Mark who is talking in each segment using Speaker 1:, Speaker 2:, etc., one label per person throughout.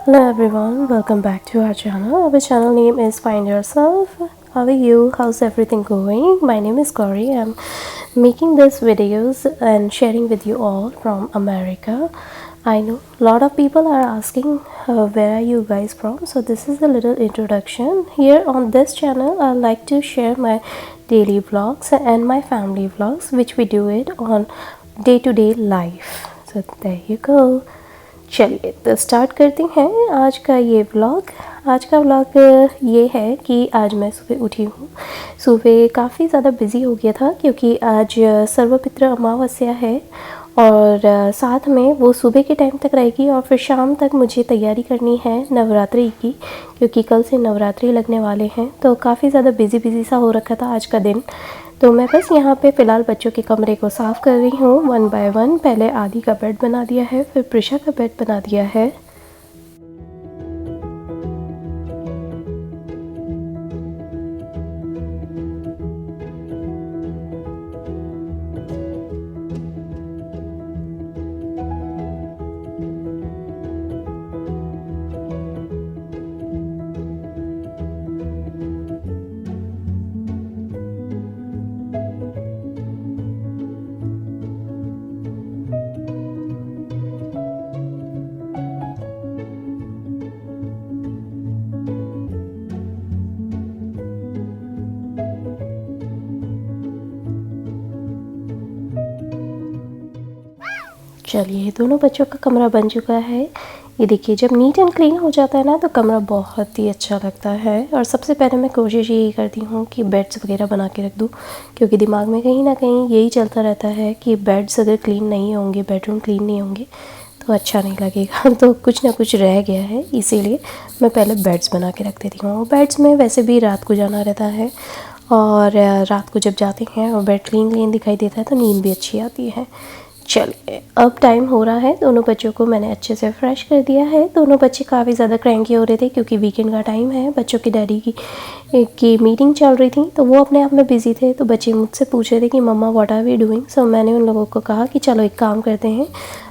Speaker 1: Hello everyone, welcome back to our channel. Our channel name is Find Yourself. How are you? How's everything going? My name is Gauri. I'm making these videos and sharing with you all from America. I know a lot of people are asking where are you guys from, so this is a little introduction. Here on this channel I like to share my daily vlogs and my family vlogs, which we do it on day-to-day life. So there you go. चलिए तो start करते हैं आज का ये vlog. आज का vlog ये है कि आज मैं सुबह उठी हूँ। सुबह काफ़ी ज़्यादा बिज़ी हो गया था क्योंकि आज सर्वपित्र अमावस्या है और साथ में वो सुबह के टाइम तक रहेगी और फिर शाम तक मुझे तैयारी करनी है नवरात्रि की, क्योंकि कल से नवरात्रि लगने वाले हैं। तो काफ़ी ज़्यादा बिज़ी सा हो रखा था आज का दिन। तो मैं बस यहाँ पे फ़िलहाल बच्चों के कमरे को साफ़ कर रही हूँ 1 बाय 1। पहले आदि का बेड बना दिया है, फिर प्रिशा का बेड बना दिया है। चलिए दोनों बच्चों का कमरा बन चुका है। ये देखिए जब नीट एंड क्लीन हो जाता है ना तो कमरा बहुत ही अच्छा लगता है। और सबसे पहले मैं कोशिश यही करती हूँ कि बेड्स वगैरह बना के रख दूँ, क्योंकि दिमाग में कहीं ना कहीं यही चलता रहता है कि बेड्स अगर क्लीन नहीं होंगे, बेडरूम क्लीन नहीं होंगे तो अच्छा नहीं लगेगा। तो कुछ ना कुछ रह गया है, इसीलिए मैं पहले बेड्स बना के रख देती हूँ। बेड्स में वैसे भी रात को जाना रहता है और रात को जब जाते हैं और बेड क्लीन दिखाई देता है तो नींद भी अच्छी आती है। चलिए अब टाइम हो रहा है। दोनों बच्चों को मैंने अच्छे से फ्रेश कर दिया है। दोनों बच्चे काफ़ी ज़्यादा क्रैंकी हो रहे थे क्योंकि वीकेंड का टाइम है। बच्चों की डैडी की मीटिंग चल रही थी तो वो अपने आप में बिज़ी थे। तो बच्चे मुझसे पूछ रहे थे कि मम्मा व्हाट आर वी डूइंग। सो मैंने उन लोगों को कहा कि चलो एक काम करते हैं,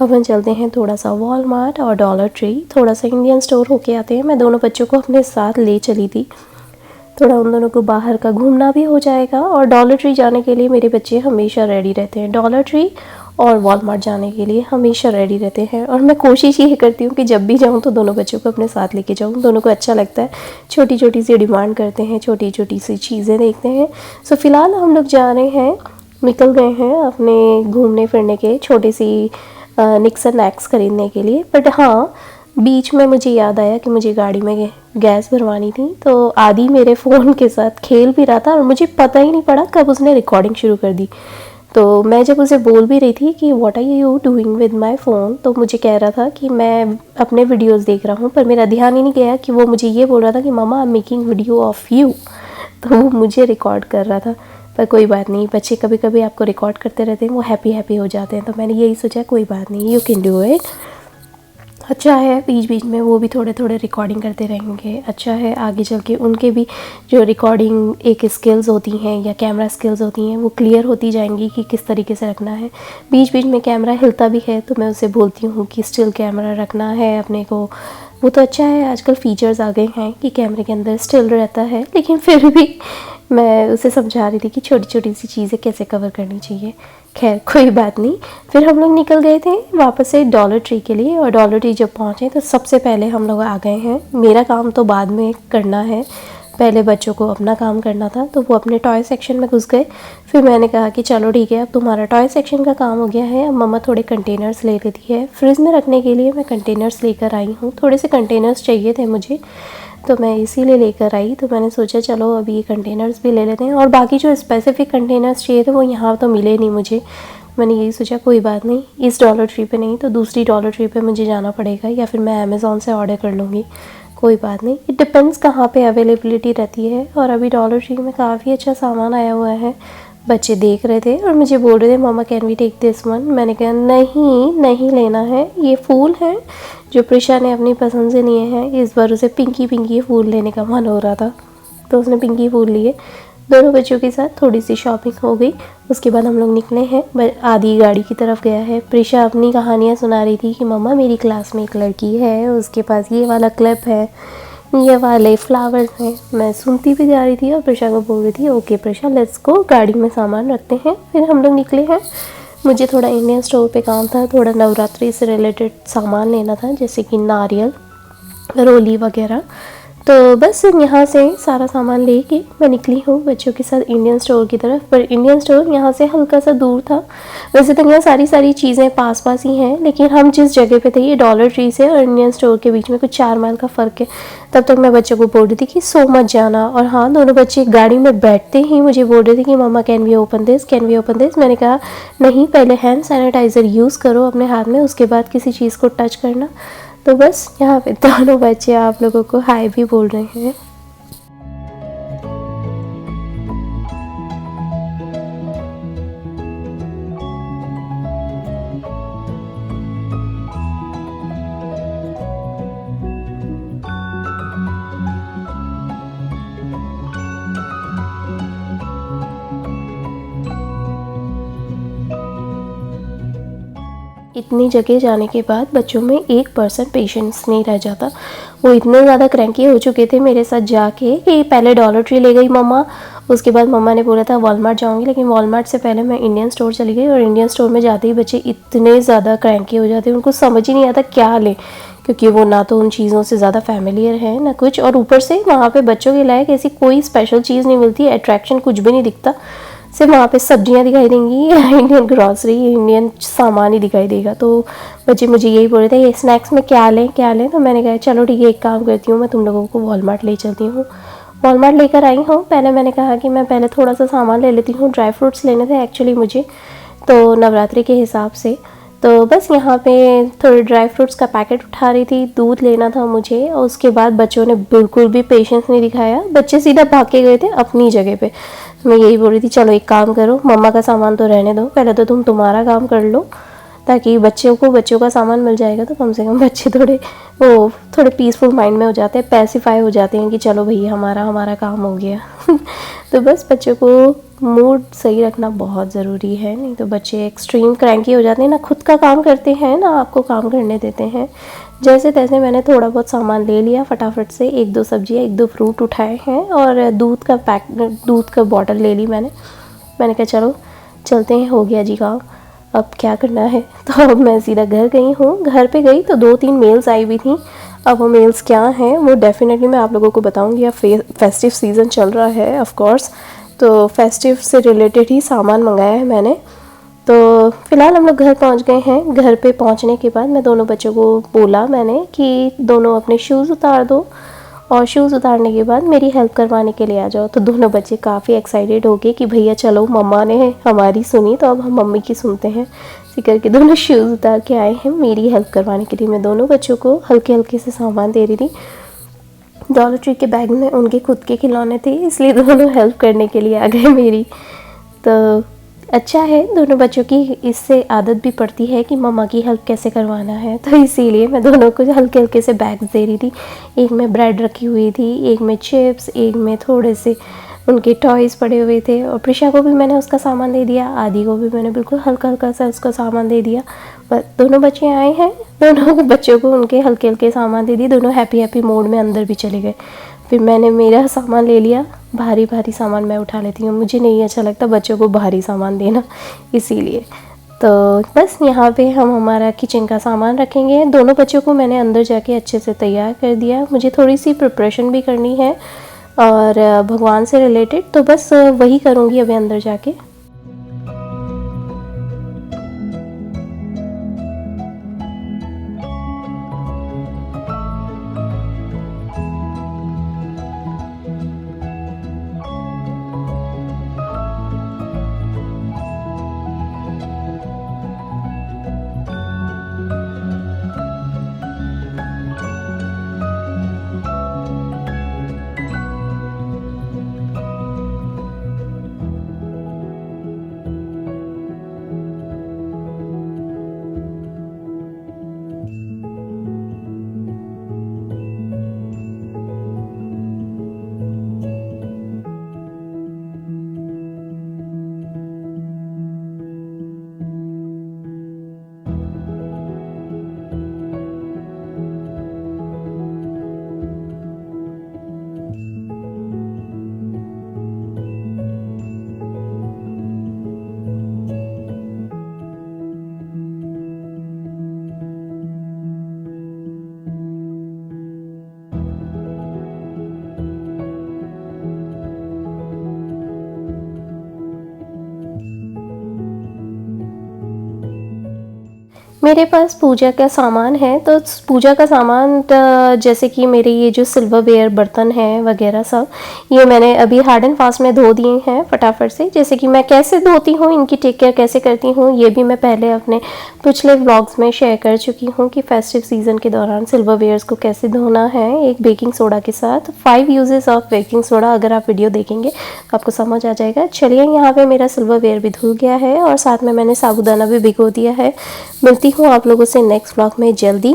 Speaker 1: अपन चलते हैं थोड़ा सा वॉलमार्ट और डॉलर ट्री, थोड़ा सा इंडियन स्टोर होके आते हैं। मैं दोनों बच्चों को अपने साथ ले चली थी, थोड़ा उन दोनों को बाहर का घूमना भी हो जाएगा। और डॉलर ट्री जाने के लिए मेरे बच्चे हमेशा रेडी रहते हैं। डॉलर ट्री और वॉलमार्ट जाने के लिए हमेशा रेडी रहते हैं। और मैं कोशिश ये करती हूँ कि जब भी जाऊँ तो दोनों बच्चों को अपने साथ लेके जाऊँ। दोनों को अच्छा लगता है, छोटी छोटी सी डिमांड करते हैं, छोटी छोटी सी चीज़ें देखते हैं। सो फ़िलहाल हम लोग जा रहे हैं, निकल गए हैं अपने घूमने फिरने के, छोटी सी निक्स एंड नैक्स खरीदने के लिए। बट हाँ, बीच में मुझे याद आया कि मुझे गाड़ी में गैस भरवानी थी। तो आदि मेरे फ़ोन के साथ खेल भी रहा था और मुझे पता ही नहीं पड़ा कब उसने रिकॉर्डिंग शुरू कर दी। तो मैं जब उसे बोल भी रही थी कि what are you doing with my phone, तो मुझे कह रहा था कि मैं अपने वीडियोस देख रहा हूँ। पर मेरा ध्यान ही नहीं गया कि वो मुझे ये बोल रहा था कि mamma I am making video of you. तो वो मुझे रिकॉर्ड कर रहा था। पर कोई बात नहीं, बच्चे कभी कभी आपको रिकॉर्ड करते रहते हैं, वो हैप्पी हो जाते हैं। तो मैंने यही सोचा कोई बात नहीं, यू कैन डू इट। अच्छा है, बीच बीच में वो भी थोड़े थोड़े रिकॉर्डिंग करते रहेंगे। अच्छा है, आगे चल के उनके भी जो रिकॉर्डिंग एक स्किल्स होती हैं या कैमरा स्किल्स होती हैं वो क्लियर होती जाएंगी कि किस तरीके से रखना है। बीच बीच में कैमरा हिलता भी है तो मैं उसे बोलती हूँ कि स्टिल कैमरा रखना है अपने को। वो तो अच्छा है, आजकल फ़ीचर्स आ गए हैं कि कैमरे के अंदर स्टिल रहता है, लेकिन फिर भी मैं उसे समझा रही थी कि छोटी छोटी सी चीज़ें कैसे कवर करनी चाहिए। खैर कोई बात नहीं। फिर हम लोग निकल गए थे वापस से डॉलर ट्री के लिए। और डॉलर ट्री जब पहुँचे तो सबसे पहले हम लोग आ गए हैं। मेरा काम तो बाद में करना है, पहले बच्चों को अपना काम करना था। तो वो अपने टॉय सेक्शन में घुस गए। फिर मैंने कहा कि चलो ठीक है, अब तुम्हारा टॉय सेक्शन का काम हो गया है, अब मम्मा थोड़े कंटेनर्स ले लेती है। फ्रिज में रखने के लिए मैं कंटेनर्स लेकर आई हूँ। थोड़े से कंटेनर्स चाहिए थे मुझे, तो मैं इसीलिए लेकर आई। तो मैंने सोचा चलो अभी ये कंटेनर्स भी ले लेते हैं। और बाकी जो स्पेसिफ़िक कंटेनर्स चाहिए थे वो यहाँ तो मिले नहीं मुझे। मैंने यही सोचा कोई बात नहीं, इस डॉलर ट्री पे नहीं तो दूसरी डॉलर ट्री पे मुझे जाना पड़ेगा, या फिर मैं अमेज़ॉन से ऑर्डर कर लूँगी। कोई बात नहीं, इट डिपेंड्स कहाँ पे अवेलेबिलिटी रहती है। और अभी डॉलर ट्री में काफ़ी अच्छा सामान आया हुआ है। बच्चे देख रहे थे और मुझे बोल रहे थे mamma can we take this one. मैंने कहा नहीं नहीं लेना है, ये फूल है जो प्रिशा ने अपनी पसंद से लिए हैं। इस बार उसे पिंकी पिंकी फूल लेने का मन हो रहा था तो उसने पिंकी फूल लिए। दोनों बच्चों के साथ थोड़ी सी शॉपिंग हो गई। उसके बाद हम लोग निकले हैं, आदि गाड़ी की तरफ गया है। प्रिशा अपनी कहानियाँ सुना रही थी कि मम्मा मेरी क्लास में एक लड़की है, उसके पास ये वाला क्लिप है, ये वाले फ्लावर्स हैं। मैं सुनती भी जा रही थी और प्रिशा को बोल रही थी ओके प्रिशा लेट्स गो, गाड़ी में सामान रखते हैं। फिर हम लोग निकले हैं। मुझे थोड़ा इंडियन स्टोर पे काम था, थोड़ा नवरात्रि से रिलेटेड सामान लेना था जैसे कि नारियल, रोली वगैरह। तो बस यहाँ से सारा सामान लेके मैं निकली हूँ बच्चों के साथ इंडियन स्टोर की तरफ। पर इंडियन स्टोर यहाँ से हल्का सा दूर था। वैसे तो यहाँ सारी चीज़ें पास पास ही हैं, लेकिन हम जिस जगह पे थे ये डॉलर ट्री से और इंडियन स्टोर के बीच में कुछ 4 माइल का फ़र्क है। तब तक मैं बच्चों को बोल रही थी कि सो मत जाना। और हाँ, दोनों बच्चे गाड़ी में बैठते ही मुझे बोल रहे थे कि mamma can we open this, can we open this. मैंने कहा नहीं, पहले हैंड सैनिटाइज़र यूज़ करो अपने हाथ में, उसके बाद किसी चीज़ को टच करना। तो बस यहाँ पे दोनों बच्चे आप लोगों को हाय भी बोल रहे हैं। इतनी जगह जाने के बाद बच्चों में 1% पेशेंस नहीं रह जाता। वो इतने ज़्यादा क्रैंकी हो चुके थे मेरे साथ जाके कि पहले डॉलर ट्री ले गई मम्मा, उसके बाद मम्मा ने बोला था वॉलमार्ट जाऊंगी, लेकिन वॉलमार्ट से पहले मैं इंडियन स्टोर चली गई। और इंडियन स्टोर में जाते ही बच्चे इतने ज़्यादा क्रैंकी हो जाते हैं, उनको समझ ही नहीं आता क्या लें, क्योंकि वो ना तो उन चीज़ों से ज़्यादा फैमिलियर है ना कुछ। और ऊपर से वहाँ पे बच्चों के लायक ऐसी कोई स्पेशल चीज़ नहीं मिलती, अट्रैक्शन कुछ भी नहीं दिखता। सिर्फ वहाँ पे सब्जियाँ दिखाई देंगी, इंडियन ग्रॉसरी, इंडियन सामान ही दिखाई देगा। तो बच्चे मुझे यही बोल रहे थे ये स्नैक्स में क्या लें क्या लें। तो मैंने कहा चलो ठीक है, एक काम करती हूँ, मैं तुम लोगों को वॉलमार्ट ले चलती हूँ। वॉलमार्ट लेकर आई हूँ। पहले मैंने कहा कि मैं पहले थोड़ा सा सामान ले लेती हूँ, ड्राई फ्रूट्स लेने थे एक्चुअली मुझे, तो नवरात्रि के हिसाब से। तो बस यहाँ पे थोड़े ड्राई फ्रूट्स का पैकेट उठा रही थी, दूध लेना था मुझे। और उसके बाद बच्चों ने बिल्कुल भी पेशेंस नहीं दिखाया, बच्चे सीधा भाग के गए थे अपनी जगह पे। मैं यही बोल रही थी चलो एक काम करो, मम्मा का सामान तो रहने दो, पहले तो तुम तुम्हारा काम कर लो, ताकि बच्चों का सामान मिल जाएगा तो कम से कम बच्चे थोड़े पीसफुल माइंड में हो जाते हैं, पैसिफाई हो जाते हैं कि चलो भैया हमारा काम हो गया। तो बस बच्चों को मूड सही रखना बहुत ज़रूरी है, नहीं तो बच्चे एक्सट्रीम क्रैंकी हो जाते हैं, ना खुद का काम करते हैं ना आपको काम करने देते हैं। जैसे तैसे मैंने थोड़ा बहुत सामान ले लिया फटाफट से, 1-2 सब्जियाँ 1-2 फ्रूट उठाए हैं और दूध का बॉटल ले ली मैंने कहा चलो चलते हैं, हो गया जी काम, अब क्या करना है। तो अब मैं सीधा घर गई हूँ। घर पे गई तो 2-3 मेल्स आई हुई थी। अब वो मेल्स क्या हैं वो डेफिनेटली मैं आप लोगों को बताऊँगी। अब फेस्टिव सीज़न चल रहा है ऑफ कोर्स, तो फेस्टिव से रिलेटेड ही सामान मंगाया है मैंने। तो फ़िलहाल हम लोग घर पहुंच गए हैं। घर पे पहुंचने के बाद मैं दोनों बच्चों को बोला मैंने कि दोनों अपने शूज़ उतार दो, और शूज़ उतारने के बाद मेरी हेल्प करवाने के लिए आ जाओ। तो दोनों बच्चे काफ़ी एक्साइटेड हो गए कि भैया चलो, मम्मा ने हमारी सुनी तो अब हम मम्मी की सुनते हैं। इसी करके दोनों शूज़ उतार के आए हैं मेरी हेल्प करवाने के लिए। मैं दोनों बच्चों को हल्के हल्के से सामान दे रही थी। डॉलर ट्री के बैग में उनके खुद के खिलौने थे, इसलिए दोनों हेल्प करने के लिए आ गए मेरी। तो अच्छा है, दोनों बच्चों की इससे आदत भी पड़ती है कि मम्मा की हेल्प कैसे करवाना है। तो इसीलिए मैं दोनों को हल्के हल्के से बैग्स दे रही थी। एक में ब्रेड रखी हुई थी, एक में चिप्स, एक में थोड़े से उनके टॉयज़ पड़े हुए थे। और प्रिशा को भी मैंने उसका सामान दे दिया, आदि को भी मैंने बिल्कुल हल्का हल्का सा उसका सामान दे दिया। बस दोनों बच्चे आए हैं, दोनों बच्चों को उनके हल्के हल्के सामान दे दिए। दोनों हैप्पी मोड में अंदर भी चले गए। फिर मैंने मेरा सामान ले लिया। भारी सामान मैं उठा लेती हूँ, मुझे नहीं अच्छा लगता बच्चों को भारी सामान देना, इसीलिए। तो बस यहाँ पे हम हमारा किचन का सामान रखेंगे। दोनों बच्चों को मैंने अंदर जाके अच्छे से तैयार कर दिया। मुझे थोड़ी सी प्रिपरेशन भी करनी है और भगवान से रिलेटेड, तो बस वही करूँगी अभी अंदर जाके। मेरे पास पूजा का सामान है, तो पूजा का सामान जैसे कि मेरे ये जो सिल्वरवेयर बर्तन हैं वगैरह सब, ये मैंने अभी हार्ड एंड फास्ट में धो दिए हैं फटाफट से। जैसे कि मैं कैसे धोती हूँ, इनकी टेक केयर कैसे करती हूँ, ये भी मैं पहले अपने पिछले व्लॉग्स में शेयर कर चुकी हूँ कि फेस्टिव सीज़न के दौरान सिल्वरवेयर्स को कैसे धोना है एक बेकिंग सोडा के साथ। 5 यूजेस ऑफ बेकिंग सोडा, अगर आप वीडियो देखेंगे तो आपको समझ आ जाएगा। चलिए, यहाँ पे मेरा सिल्वरवेयर भी धुल गया है और साथ में मैंने साबूदाना भी भिगो दिया है। मिलती हूँ आप लोगों से नेक्स्ट व्लॉग में जल्दी।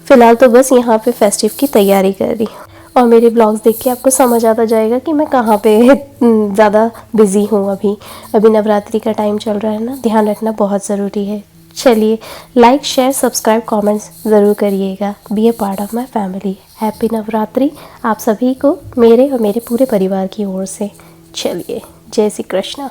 Speaker 1: फ़िलहाल तो बस यहाँ पे फेस्टिव की तैयारी कर रही हूँ, और मेरे ब्लॉग्स देख के आपको समझ आता जाएगा कि मैं कहाँ पे ज़्यादा बिज़ी हूँ। अभी नवरात्रि का टाइम चल रहा है ना, ध्यान रखना बहुत ज़रूरी है। चलिए, लाइक शेयर सब्सक्राइब कमेंट्स ज़रूर करिएगा। Be a part of my family. Happy Navratri आप सभी को मेरे और मेरे पूरे परिवार की ओर से। चलिए, जय श्री कृष्णा।